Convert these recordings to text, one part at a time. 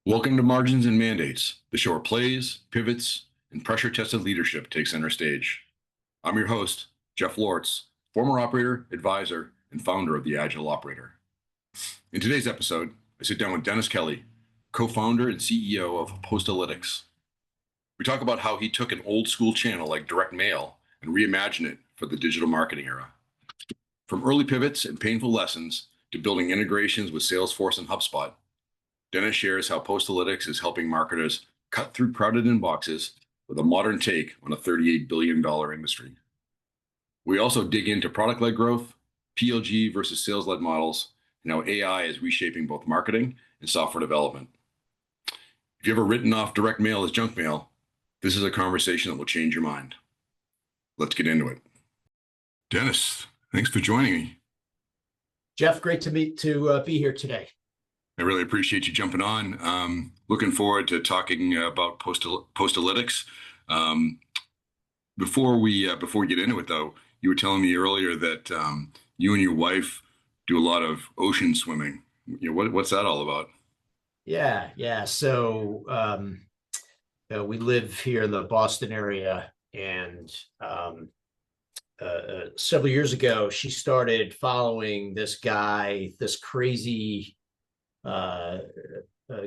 Welcome to Margins and Mandates, the show where plays, pivots, and pressure-tested leadership take center stage. I'm your host, Jeff Lortz, former operator, advisor, and founder of the Agile Operator. In today's episode, I sit down with Dennis Kelly, co-founder and CEO of Postalytics. We talk about how he took an old school channel like direct mail and reimagined it for the digital marketing era. From early pivots and painful lessons to building integrations with Salesforce and HubSpot, Dennis shares how Postalytics is helping marketers cut through crowded inboxes with a modern take on a $38 billion industry. We also dig into product-led growth, PLG versus sales-led models, and how AI is reshaping both marketing and software development. If you've ever written off direct mail as junk mail, this is a conversation that will change your mind. Let's get into it. Dennis, thanks for joining me. Jeff, great to be here today. I really appreciate you jumping on. Looking forward to talking about Postalytics. Before we get into it, though, you were telling me earlier that you and your wife do a lot of ocean swimming. What's that all about? Yeah. So we live here in the Boston area, and several years ago, she started following this crazy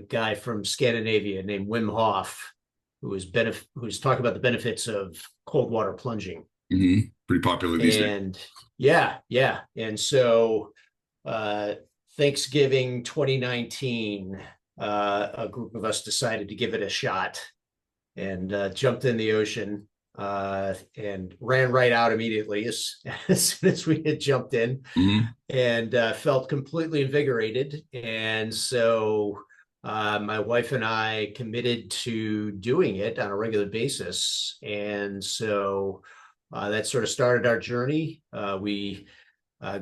guy from Scandinavia named Wim Hof, who's talking about the benefits of cold water plunging. Mm-hmm. Pretty popular these days. Yeah. And so Thanksgiving 2019, a group of us decided to give it a shot and jumped in the ocean and ran right out immediately as soon as we had jumped in. Mm-hmm. And felt completely invigorated. And so my wife and I committed to doing it on a regular basis. And so that sort of started our journey. We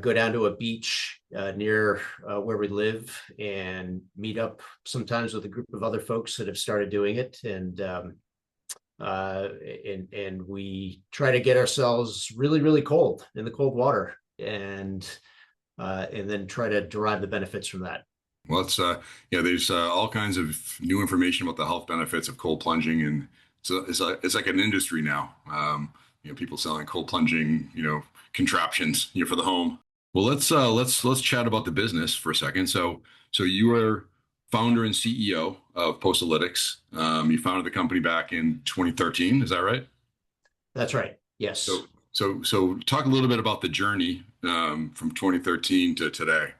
go down to a beach near where we live and meet up sometimes with a group of other folks that have started doing it. And we try to get ourselves really, really cold in the cold water and then try to derive the benefits from that. Well, it's there's all kinds of new information about the health benefits of cold plunging, and so it's like an industry now. People selling cold plunging, contraptions, for the home. Well, let's chat about the business for a second. So you are founder and CEO of Postalytics. You founded the company back in 2013. Is that right? That's right. Yes. So talk a little bit about the journey from 2013 to today.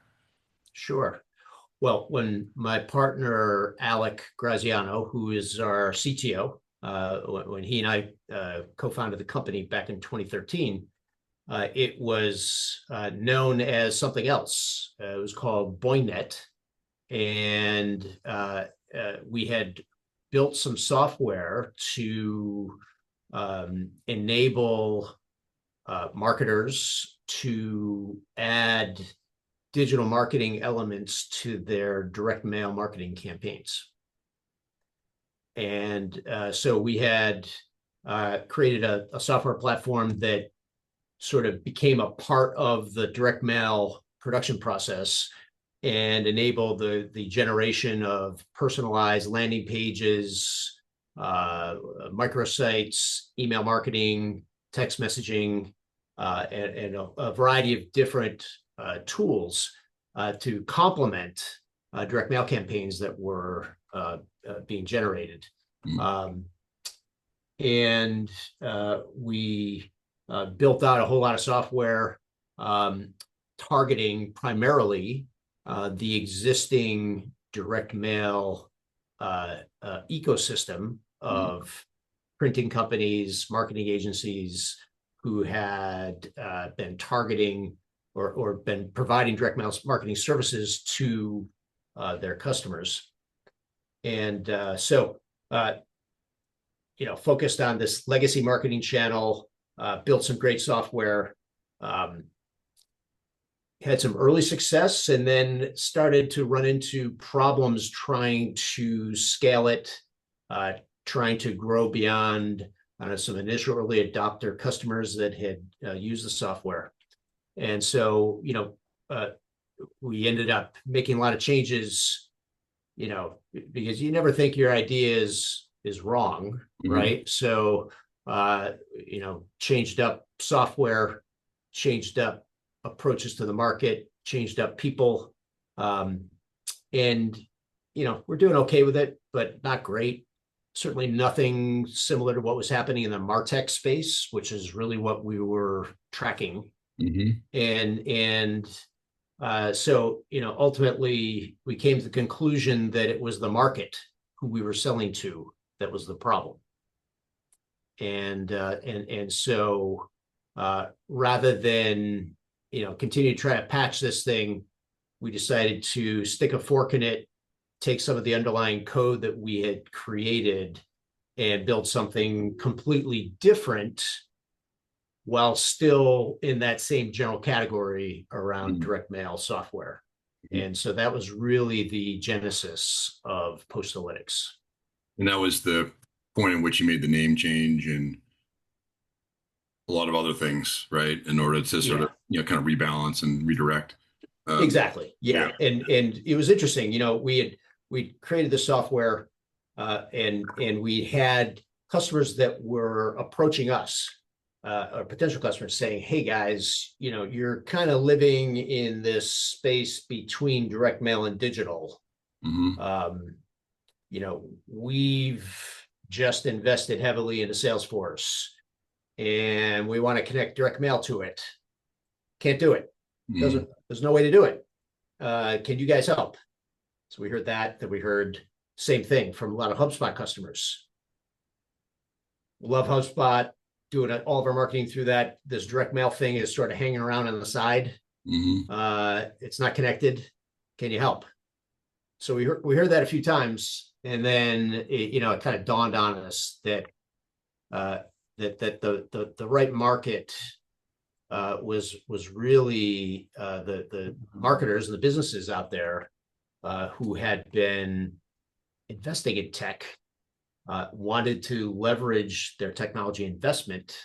Sure. Well, when my partner, Alec Graziano, who is our CTO, when he and I co-founded the company back in 2013, it was known as something else. It was called Boynet. And we had built some software to enable marketers to add digital marketing elements to their direct mail marketing campaigns. And so we had created a software platform that sort of became a part of the direct mail production process and enabled the generation of personalized landing pages, microsites, email marketing, text messaging, and a variety of different tools to complement direct mail campaigns that were being generated. Mm-hmm. And we built out a whole lot of software targeting primarily the existing direct mail ecosystem of printing companies, marketing agencies who had been targeting or been providing direct mail marketing services to their customers. And so focused on this legacy marketing channel, built some great software, had some early success, and then started to run into problems trying to scale it, trying to grow beyond some initial early adopter customers that had used the software. And so, we ended up making a lot of changes because you never think your idea is wrong, right? So, changed up software, changed up approaches to the market, changed up people. And, we're doing okay with it, but not great. Certainly nothing similar to what was happening in the MarTech space, which is really what we were tracking. And so, ultimately we came to the conclusion that it was the market who we were selling to that was the problem. And so rather than, continue to try to patch this thing, we decided to stick a fork in it, take some of the underlying code that we had created and build something completely different while still in that same general category around direct mail software. And so that was really the genesis of Postalytics. And that was the point in which you made the name change and a lot of other things, right? In order to sort of, kind of rebalance and redirect. Exactly. Yeah. And it was interesting, we created the software and we had customers that were approaching us, or potential customers saying, hey guys, you're kind of living in this space between direct mail and digital. We've just invested heavily into Salesforce and we want to connect direct mail to it. Can't do it. There's no way to do it. Can you guys help? So we heard that we heard same thing from a lot of HubSpot customers. Love HubSpot, doing all of our marketing through that. This direct mail thing is sort of hanging around on the side. It's not connected. Can you help? So we heard that a few times, and then it kind of dawned on us that the right market was really the marketers and the businesses out there who had been investing in tech, wanted to leverage their technology investment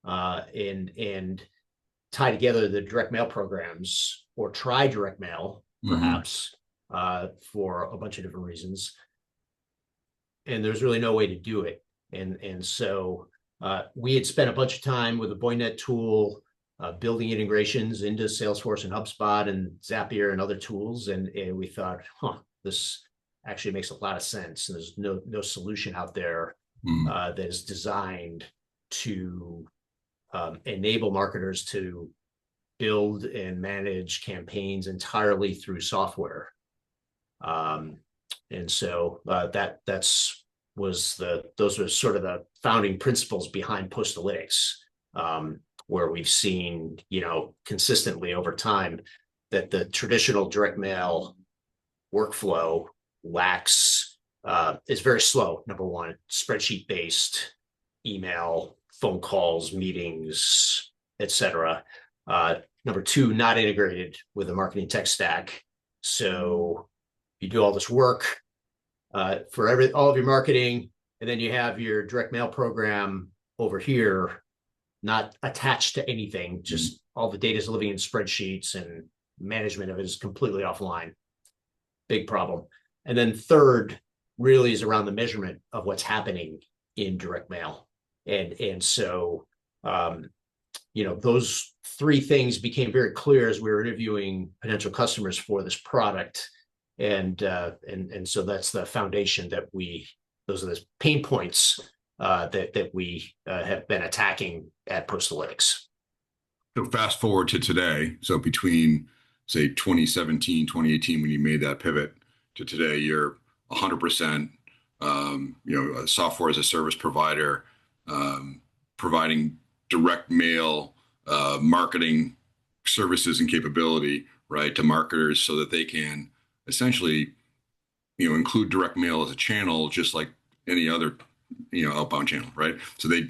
and tie together the direct mail programs or try direct mail, perhaps, for a bunch of different reasons. And there's really no way to do it. And so we had spent a bunch of time with the Boynet tool, building integrations into Salesforce and HubSpot and Zapier and other tools. And we thought, this actually makes a lot of sense. And there's no solution out there that is designed to enable marketers to build and manage campaigns entirely through software. And so those were sort of the founding principles behind Postalytics, where we've seen, consistently over time that the traditional direct mail workflow is very slow. Number one, spreadsheet based, email, phone calls, meetings, etc. Number two, not integrated with the marketing tech stack. So you do all this work for all of your marketing, and then you have your direct mail program over here, not attached to anything, just all the data is living in spreadsheets and management of it is completely offline. Big problem. And then third really is around the measurement of what's happening in direct mail. And so, those three things became very clear as we were interviewing potential customers for this product. And so that's the foundation those are the pain points that we have been attacking at Postalytics. So fast forward to today. So between, say, 2017, 2018, when you made that pivot, to today, you're 100%, a software as a service provider, providing direct mail marketing services and capability, right, to marketers so that they can essentially, include direct mail as a channel, just like any other, outbound channel, right? So they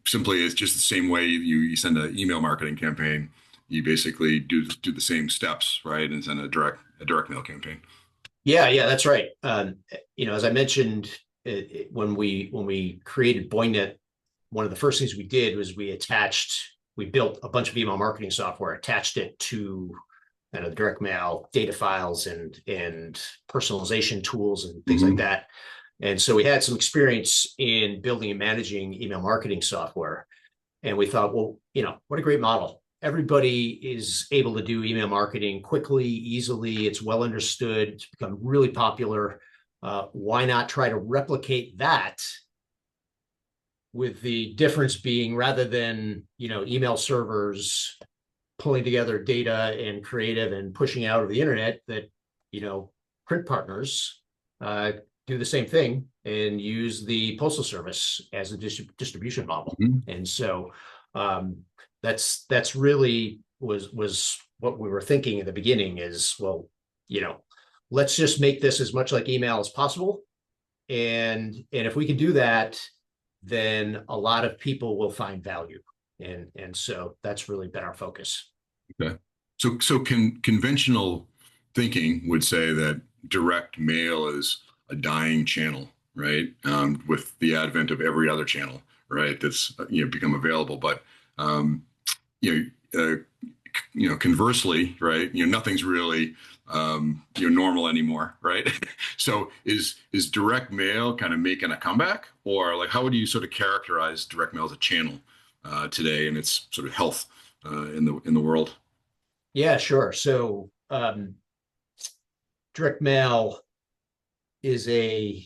simply, it's just the same way you send an email marketing campaign, you basically do the same steps, right, and send a direct mail campaign. Yeah, that's right. As I mentioned, when we created Boynet, one of the first things we did was we built a bunch of email marketing software, attached it to kind of direct mail data files and personalization tools and things like that. And so we had some experience in building and managing email marketing software. And we thought, well, what a great model. Everybody is able to do email marketing quickly, easily. It's well understood. It's become really popular. Why not try to replicate that, with the difference being, rather than, email servers pulling together data and creative and pushing out of the internet, that, print partners do the same thing and use the postal service as a distribution model. And so that's really was what we were thinking in the beginning is, well, let's just make this as much like email as possible. And if we can do that, then a lot of people will find value. And so that's really been our focus. Okay. So conventional thinking would say that direct mail is a dying channel, right? With the advent of every other channel, right? That's become available. But conversely, right? Nothing's really normal anymore, right? So is direct mail kind of making a comeback, or like how would you sort of characterize direct mail as a channel today and its sort of health in the world? Yeah, sure. So direct mail is a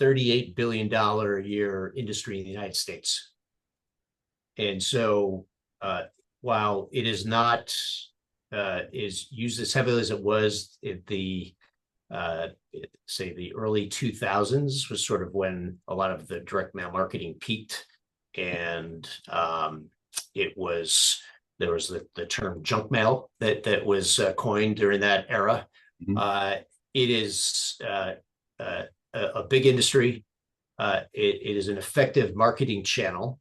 $38 billion a year industry in the United States. And so while it is not is used as heavily as it was in the say the early 2000s, was sort of when a lot of the direct mail marketing peaked, and there was the term junk mail that was coined during that era. It is a big industry. It is an effective marketing channel.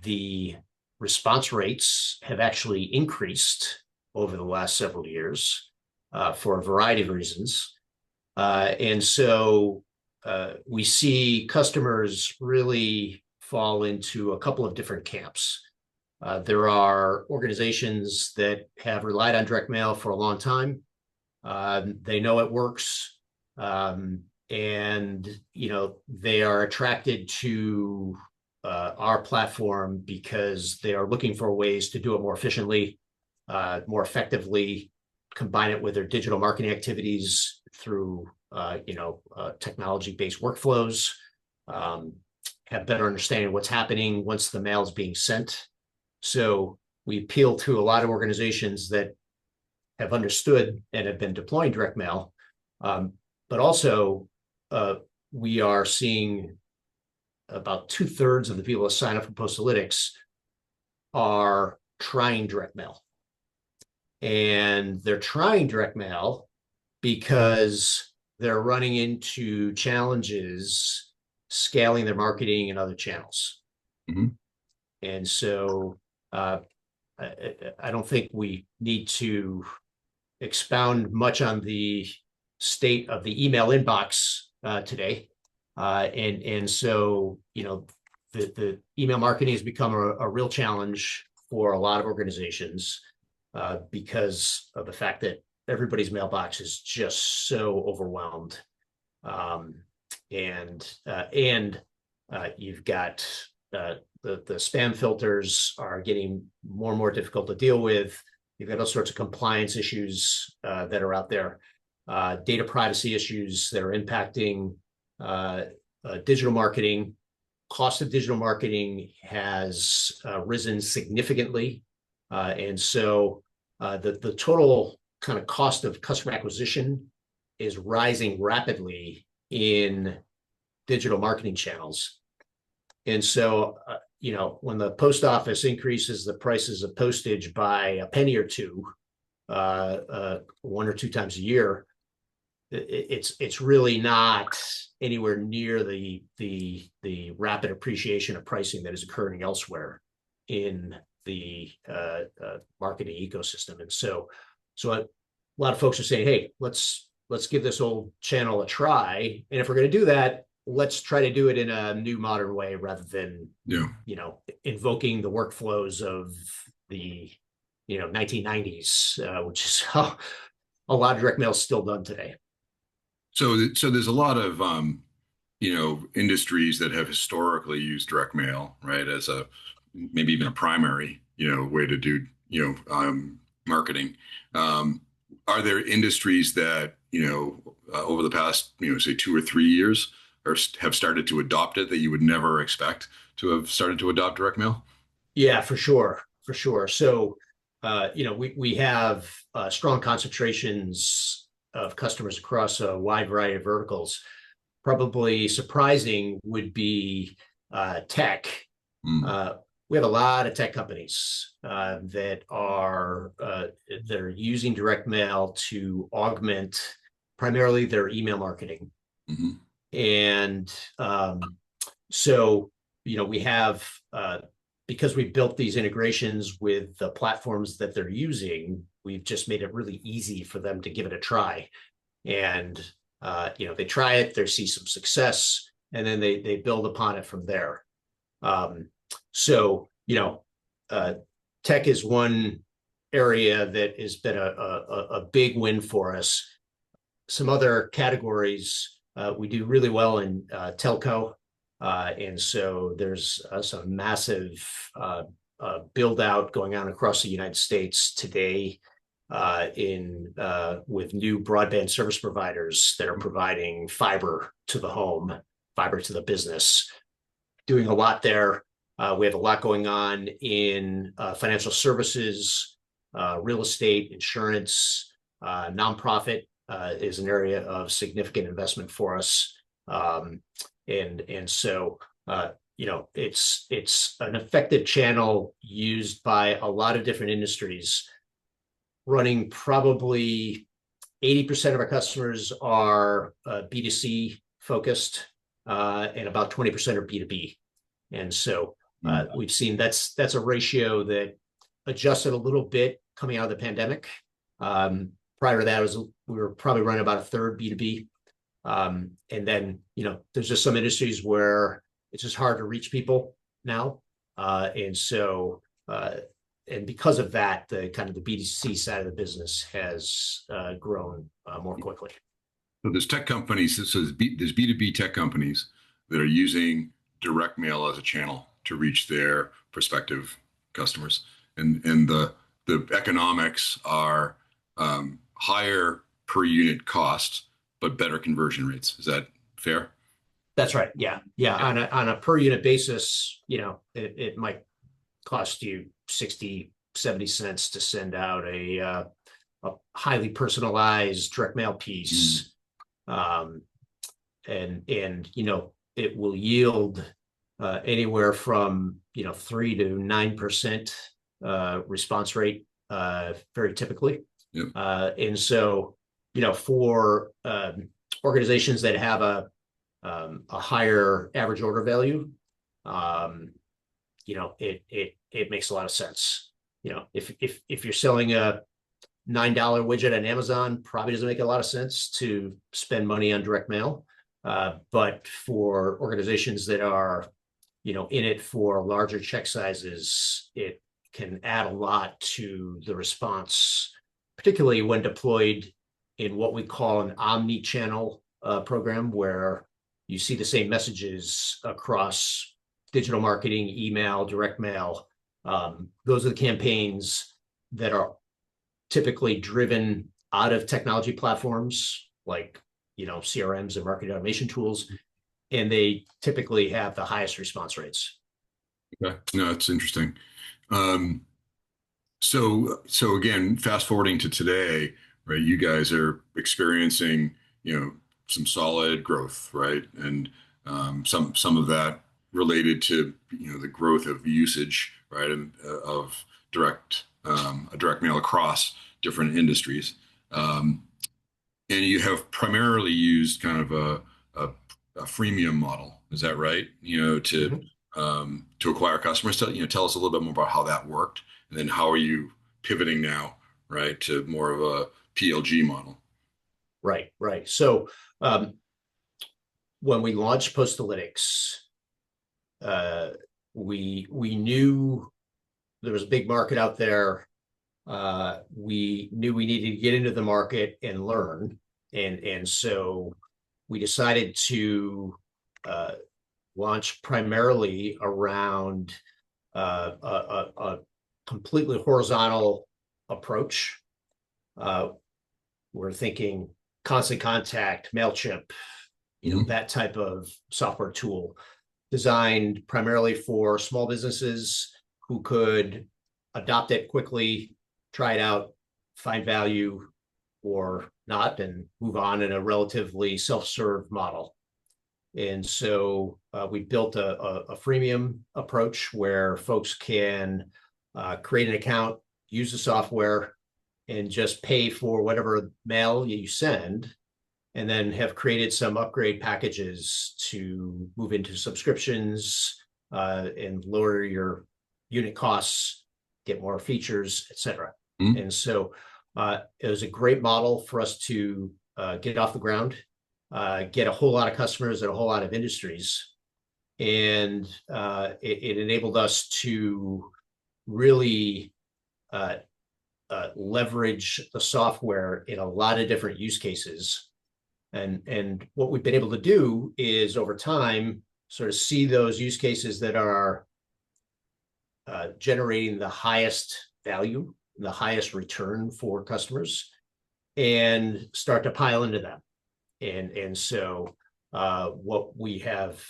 The response rates have actually increased over the last several years for a variety of reasons. And so we see customers really fall into a couple of different camps. There are organizations that have relied on direct mail for a long time. They know it works. And they are attracted to our platform because they are looking for ways to do it more efficiently, more effectively, combine it with their digital marketing activities through technology-based workflows, have better understanding of what's happening once the mail is being sent. So we appeal to a lot of organizations that have understood and have been deploying direct mail, but also we are seeing about 2/3 of the people that sign up for Postalytics are trying direct mail. And they're trying direct mail because they're running into challenges scaling their marketing in other channels. And so I don't think we need to expound much on the state of the email inbox today. And so, the email marketing has become a real challenge for a lot of organizations because of the fact that everybody's mailbox is just so overwhelmed. And you've got the spam filters are getting more and more difficult to deal with. You've got all sorts of compliance issues that are out there, data privacy issues that are impacting digital marketing. Cost of digital marketing has risen significantly. And so the total kind of cost of customer acquisition is rising rapidly in digital marketing channels. And so, when the post office increases the prices of postage by a penny or two, 1 or 2 times a year, it's really not anywhere near the rapid appreciation of pricing that is occurring elsewhere in the marketing ecosystem. And so a lot of folks are saying, hey, let's give this old channel a try. And if we're going to do that, let's try to do it in a new modern way rather than invoking the workflows of the 1990s, which is how a lot of direct mail is still done today. So there's a lot of industries that have historically used direct mail, right, as a maybe even a primary, way to do, marketing. Um, are there industries that, over the past, say 2 or 3 years, have started to adopt it that you would never expect to have started to adopt direct mail? Yeah, for sure, for sure. So, we have strong concentrations of customers across a wide variety of verticals. Probably surprising would be tech. Mm, Uh, we have a lot of tech companies that are using direct mail to augment primarily their email marketing. mhm, And so, we have because we built these integrations with the platforms that they're using, we've just made it really easy for them to give it a try. And they try it, they see some success, and then they build upon it from there. So, tech is one area that has been a big win for us. Some other categories, we do really well in telco. And so there's some massive build out going on across the United States today with new broadband service providers that are providing fiber to the home, fiber to the business, doing a lot there. We have a lot going on in financial services, real estate, insurance, nonprofit is an area of significant investment for us. And so, it's an effective channel used by a lot of different industries. Running probably 80% of our customers are B2C focused, and about 20% are B2B. And so we've seen that's a ratio that adjusted a little bit coming out of the pandemic. Prior to that, we were probably running about a third B2B. And then, there's just some industries where it's just hard to reach people now. And so, and because of that, the kind of the B2C side of the business has grown more quickly. So there's tech companies, so there's B2B tech companies that are using direct mail as a channel to reach their prospective customers. And the economics are higher per unit cost, but better conversion rates. Is that fair? That's right. Yeah. Yeah. On a per unit basis, it might cost you 60, 70 cents to send out a highly personalized direct mail piece. And it will yield anywhere from 3 to 9% response rate very typically. Yep. And so for organizations that have a higher average order value, it makes a lot of sense. If you're selling a $9 widget on Amazon, probably doesn't make a lot of sense to spend money on direct mail. But for organizations that are, in it for larger check sizes, it can add a lot to the response, particularly when deployed in what we call an omni-channel program, where you see the same messages across digital marketing, email, direct mail. Those are the campaigns that are typically driven out of technology platforms like CRMs and marketing automation tools, and they typically have the highest response rates. Okay, no, that's interesting. So again, fast forwarding to today, right? You guys are experiencing, some solid growth, right? And some of that related to the growth of usage, right, and of direct mail across different industries. And you have primarily used kind of a freemium model. Is that right? To acquire customers. Tell us a little bit more about how that worked, and then how are you pivoting now, right, to more of a PLG model? Right. So when we launched Postalytics, we knew there was a big market out there we knew we needed to get into the market and learn. And so we decided to launch primarily around a completely horizontal approach. We're thinking Constant Contact, MailChimp, that type of software tool designed primarily for small businesses who could adopt it quickly, try it out, find value or not, and move on in a relatively self-serve model. And so we built a freemium approach where folks can create an account, use the software, and just pay for whatever mail you send, and then have created some upgrade packages to move into subscriptions and lower your unit costs, get more features, et cetera. Mm-hmm. And so it was a great model for us to get off the ground, get a whole lot of customers in a whole lot of industries. And it enabled us to really leverage the software in a lot of different use cases. And what we've been able to do is over time sort of see those use cases that are generating the highest value, the highest return for customers, and start to pile into them. And so what we have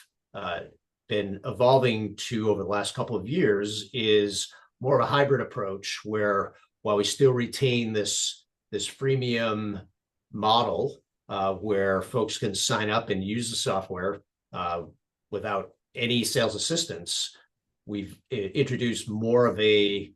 been evolving to over the last couple of years is more of a hybrid approach where while we still retain this freemium model where folks can sign up and use the software without any sales assistance, we've introduced more of a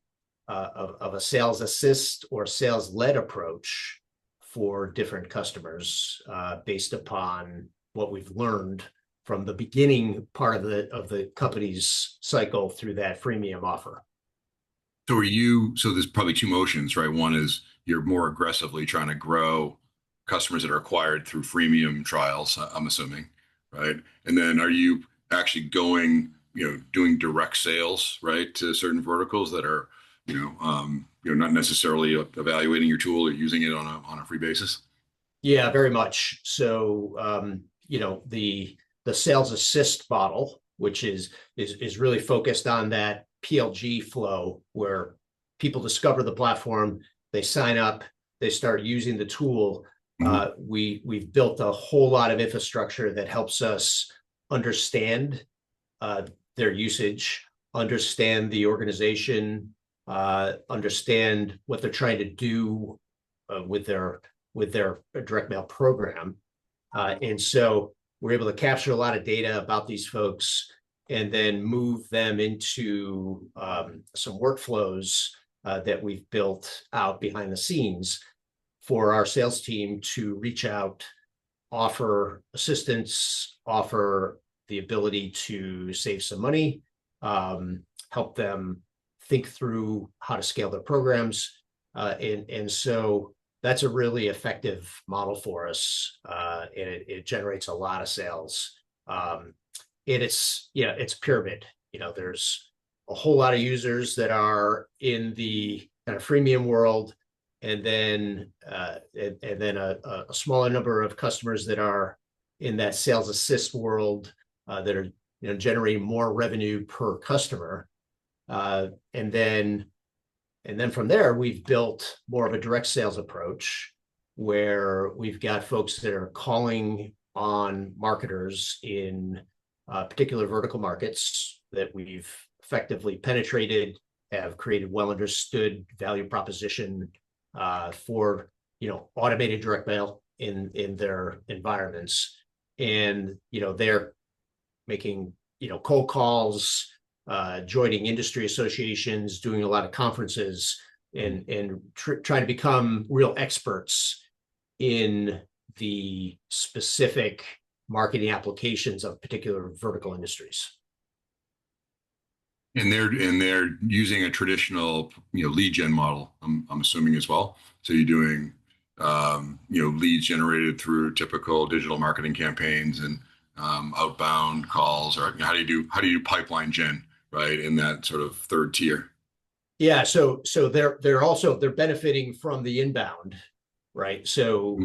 sales assist or sales-led approach for different customers based upon what we've learned from the beginning part of the company's cycle through that freemium offer. So there's probably two motions, right? One is you're more aggressively trying to grow customers that are acquired through freemium trials, I'm assuming, right? And then are you actually going, doing direct sales, right, to certain verticals that are, not necessarily evaluating your tool or using it on a free basis? Yeah, very much. So, the sales assist model, which is really focused on that PLG flow where people discover the platform, they sign up, they start using the tool. Mm-hmm. We've built a whole lot of infrastructure that helps us understand their usage, understand the organization, understand what they're trying to do with their direct mail program. And so we're able to capture a lot of data about these folks and then move them into some workflows that we've built out behind the scenes for our sales team to reach out, offer assistance, offer the ability to save some money, help them think through how to scale their programs. And so that's a really effective model for us. And it generates a lot of sales. And it's pyramid. There's a whole lot of users that are in the kind of freemium world, and then a smaller number of customers that are in that sales assist world that are generating more revenue per customer. And then from there, we've built more of a direct sales approach where we've got folks that are calling on marketers in particular vertical markets that we've effectively penetrated, have created well understood value proposition for automated direct mail in their environments. And they're making cold calls, joining industry associations, doing a lot of conferences, and trying to become real experts in the specific marketing applications of particular vertical industries. And they're using a traditional lead gen model, I'm assuming as well. So you're doing leads generated through typical digital marketing campaigns and outbound calls, or how do you do pipeline gen, right, in that sort of third tier? Yeah, so they're benefiting from the inbound, right? So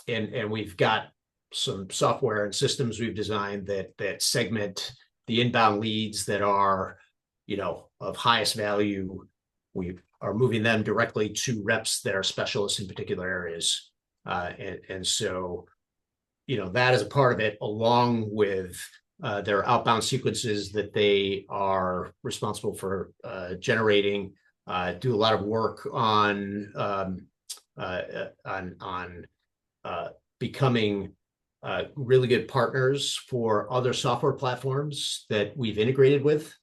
and we've got some software and systems we've designed that segment the inbound leads that are, of highest value. We are moving them directly to reps that are specialists in particular areas. And so, that is a part of it, along with their outbound sequences that they are responsible for generating. Do a lot of work on becoming really good partners for other software platforms that we've integrated with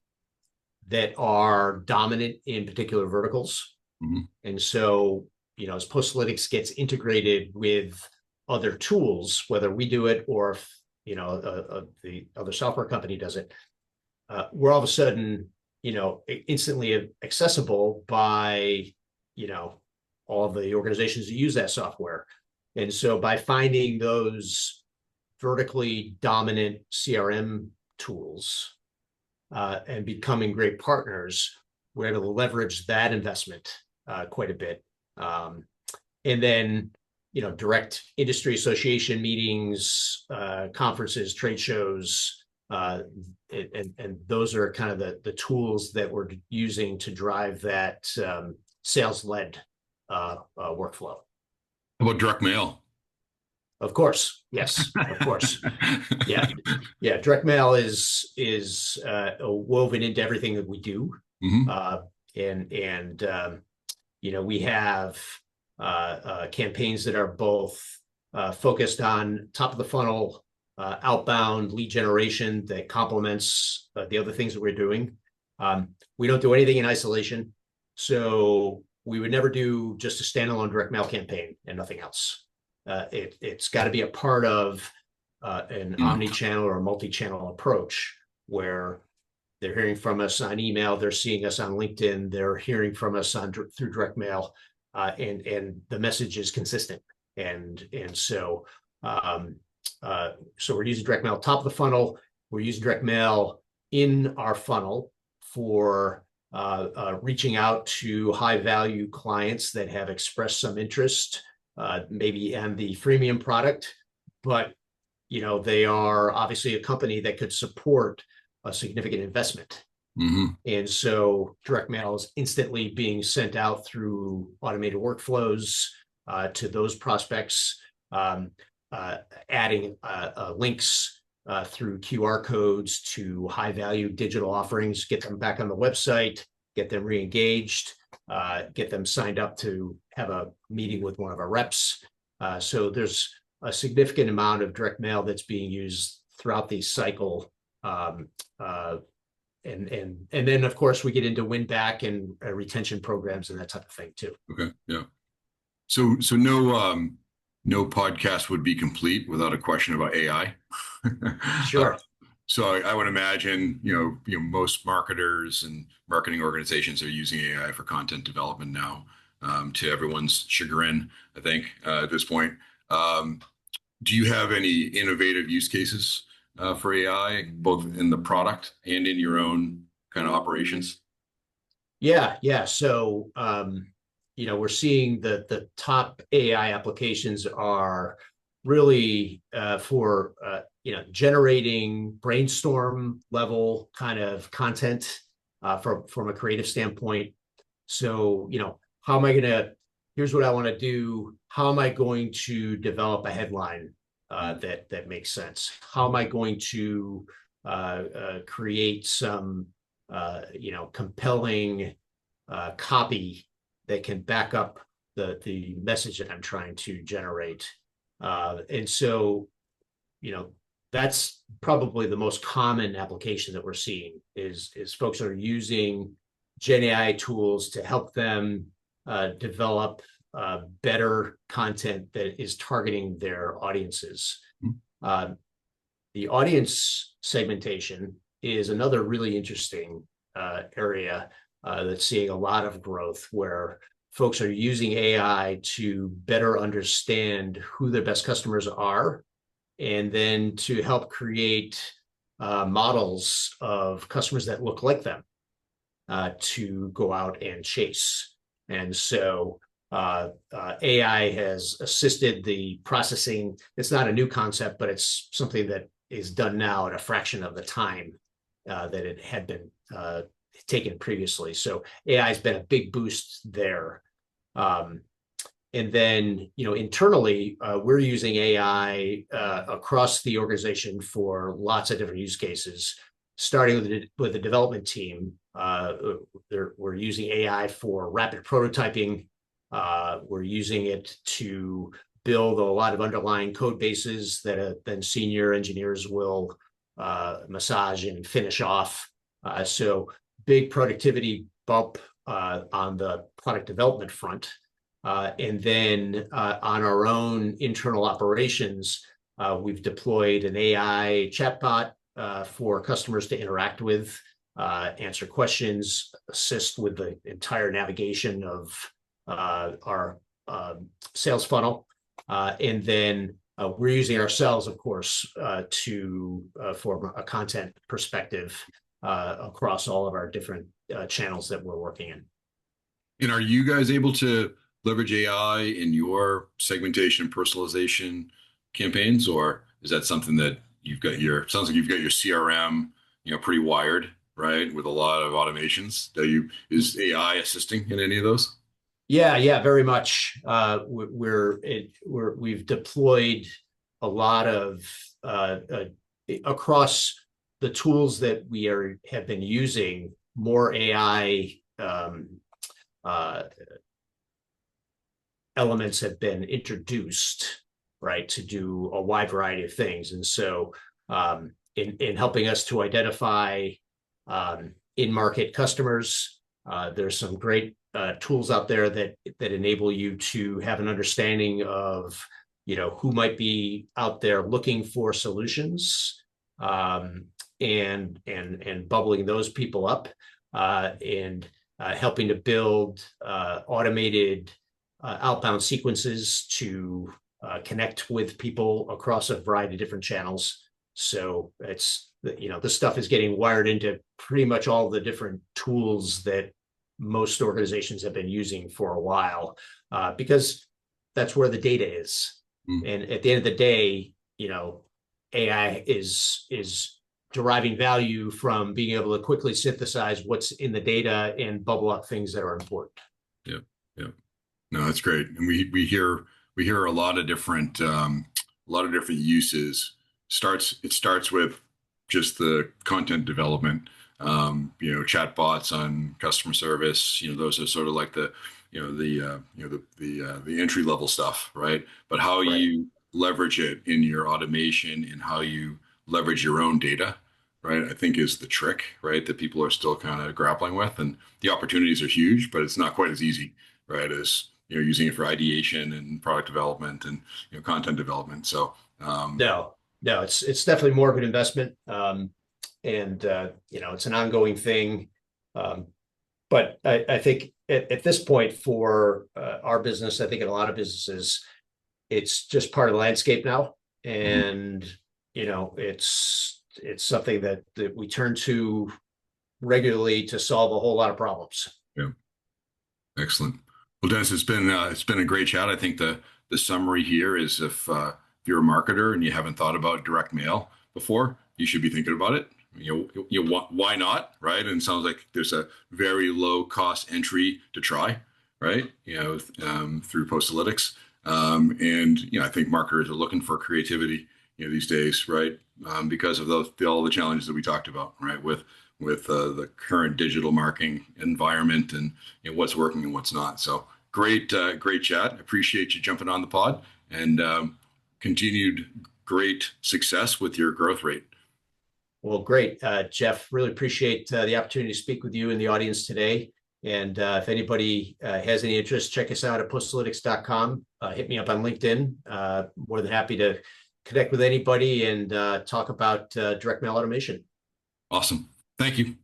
that are dominant in particular verticals. Mm-hmm. And so, as Postalytics gets integrated with other tools, whether we do it or if, the other software company does it, we're all of a sudden, instantly accessible by, all of the organizations that use that software. And so by finding those vertically dominant CRM tools and becoming great partners, we're able to leverage that investment quite a bit. And then, direct industry association meetings, conferences, trade shows, and those are kind of the tools that we're using to drive that sales-led workflow. How about direct mail? Of course, yes, of course, yeah. Direct mail is woven into everything that we do, and we have campaigns that are both focused on top of the funnel, outbound lead generation that complements the other things that we're doing. We don't do anything in isolation, so we would never do just a standalone direct mail campaign and nothing else. It's got to be a part of an omni-channel or multi-channel approach where they're hearing from us on email, they're seeing us on LinkedIn, they're hearing from us through direct mail, and the message is consistent. And so we're using direct mail top of the funnel. We're using direct mail in our funnel for reaching out to high value clients that have expressed some interest, maybe in the freemium product, but they are obviously a company that could support a significant investment. And so direct mail is instantly being sent out through automated workflows to those prospects, adding links through QR codes to high value digital offerings, get them back on the website, get them re-engaged, get them signed up to have a meeting with one of our reps. So there's a significant amount of direct mail that's being used throughout the cycle. And then of course we get into win back and retention programs and that type of thing too. Okay. Yeah. So no podcast would be complete without a question about AI. Sure. So I would imagine, most marketers and marketing organizations are using AI for content development now, to everyone's chagrin, I think, at this point. Do you have any innovative use cases for AI, both in the product and in your own kind of operations? Yeah. So, we're seeing the top AI applications are really for generating brainstorm level kind of content from a creative standpoint. So, how am I going to, here's what I want to do. How am I going to develop a headline that makes sense? How am I going to create some, compelling copy that can back up the message that I'm trying to generate? And so, that's probably the most common application that we're seeing is folks are using Gen AI tools to help them develop better content that is targeting their audiences. The audience segmentation is another really interesting area that's seeing a lot of growth, where folks are using AI to better understand who their best customers are, and then to help create models of customers that look like them. to go out and chase. And so AI has assisted the processing. It's not a new concept, but it's something that is done now at a fraction of the time that it had been taken previously. So AI has been a big boost there. And then, internally, we're using AI across the organization for lots of different use cases, starting with the development team. We're using AI for rapid prototyping. We're using it to build a lot of underlying code bases that then senior engineers will massage and finish off. So big productivity bump on the product development front. And then on our own internal operations, we've deployed an AI chatbot for customers to interact with, answer questions, assist with the entire navigation of our sales funnel. And then we're using ourselves, of course, for a content perspective across all of our different channels that we're working in. And are you guys able to leverage AI in your segmentation and personalization campaigns, or is that something that sounds like you've got your CRM, pretty wired, right? With a lot of automations is AI assisting in any of those? Yeah, very much. We've deployed a lot of across the tools that we have been using, more AI elements have been introduced, right, to do a wide variety of things. And so in helping us to identify in-market customers, there's some great tools out there that enable you to have an understanding of, who might be out there looking for solutions, and bubbling those people up, and helping to build automated outbound sequences to connect with people across a variety of different channels. So it's, this stuff is getting wired into pretty much all the different tools that most organizations have been using for a while, because that's where the data is. And at the end of the day, AI is deriving value from being able to quickly synthesize what's in the data and bubble up things that are important. Yeah. No, that's great. And we hear a lot of different uses. It starts with just the content development, chatbots on customer service. Those are sort of like the entry level stuff, right? But how you leverage it in your automation and how you leverage your own data, right, I think is the trick, right, that people are still kind of grappling with. And the opportunities are huge, but it's not quite as easy, right, as using it for ideation and product development and content development. So no, it's definitely more of an investment, and it's an ongoing thing. But I think at this point for our business, I think in a lot of businesses, it's just part of the landscape now, and it's something that we turn to regularly to solve a whole lot of problems. Yeah, excellent. Well, Dennis, it's been a great chat. I think the summary here is if you're a marketer and you haven't thought about direct mail before, you should be thinking about it. Why not, right? And it sounds like there's a very low cost entry to try, right? Through Postalytics, and I think marketers are looking for creativity, these days, right? Because of all the challenges that we talked about, right? With the current digital marketing environment and what's working and what's not. So great chat. Appreciate you jumping on the pod, and continued great success with your growth rate. Well, great, Jeff. Really appreciate the opportunity to speak with you and the audience today. And if anybody has any interest, check us out at postalytics.com. Hit me up on LinkedIn. More than happy to connect with anybody and talk about direct mail automation. Awesome. Thank you.